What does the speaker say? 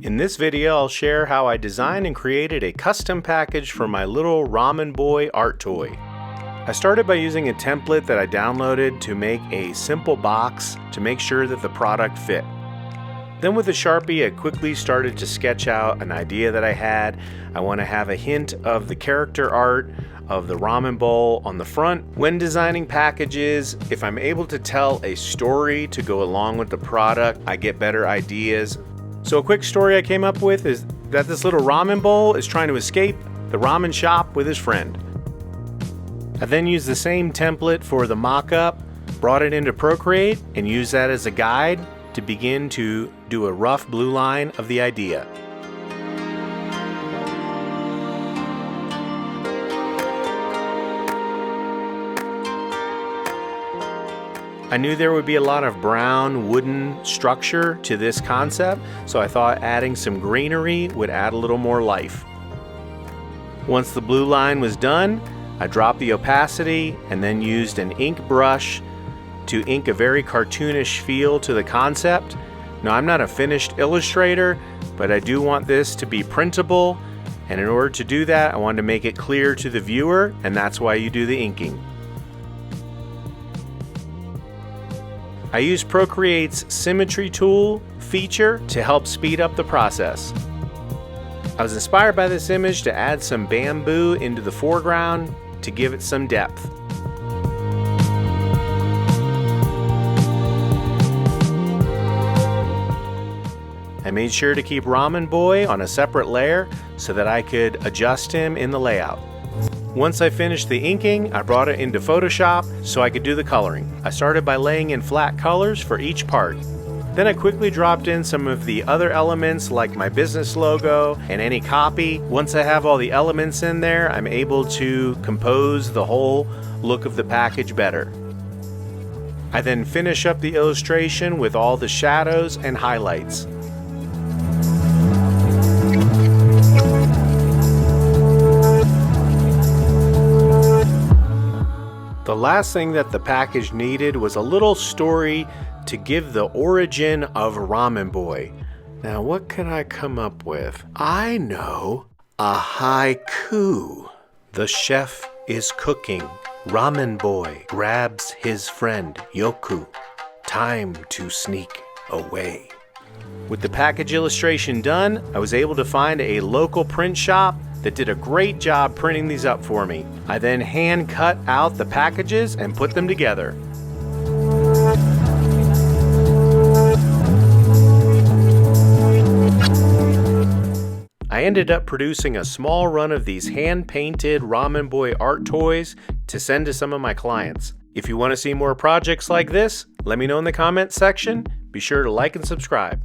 In this video, I'll share how I designed and created a custom package for my little Ramen Boy art toy. I started by using a template that I downloaded to make a simple box to make sure that the product fit. Then with a Sharpie, I quickly started to sketch out an idea that I had. I want to have a hint of the character art of the ramen bowl on the front. When designing packages, if I'm able to tell a story to go along with the product, I get better ideas. So a quick story I came up with is that this little ramen bowl is trying to escape the ramen shop with his friend. I then used the same template for the mock-up, brought it into Procreate, and used that as a guide to begin to do a rough blue line of the idea. I knew there would be a lot of brown wooden structure to this concept, so I thought adding some greenery would add a little more life. Once the blue line was done, I dropped the opacity and then used an ink brush to ink a very cartoonish feel to the concept. Now, I'm not a finished illustrator, but I do want this to be printable, and in order to do that, I wanted to make it clear to the viewer, and that's why you do the inking. I use Procreate's Symmetry tool feature to help speed up the process. I was inspired by this image to add some bamboo into the foreground to give it some depth. I made sure to keep Ramen Boy on a separate layer so that I could adjust him in the layout. Once I finished the inking, I brought it into Photoshop so I could do the coloring. I started by laying in flat colors for each part. Then I quickly dropped in some of the other elements like my business logo and any copy. Once I have all the elements in there, I'm able to compose the whole look of the package better. I then finish up the illustration with all the shadows and highlights. The last thing that the package needed was a little story to give the origin of Ramen Boy. Now, what can I come up with? I know, a haiku. The chef is cooking. Ramen Boy grabs his friend Yoku. Time to sneak away. With the package illustration done, I was able to find a local print shop that did a great job printing these up for me. I then hand cut out the packages and put them together. I ended up producing a small run of these hand-painted Ramen Boy art toys to send to some of my clients. If you want to see more projects like this, let me know in the comments section. Be sure to like and subscribe.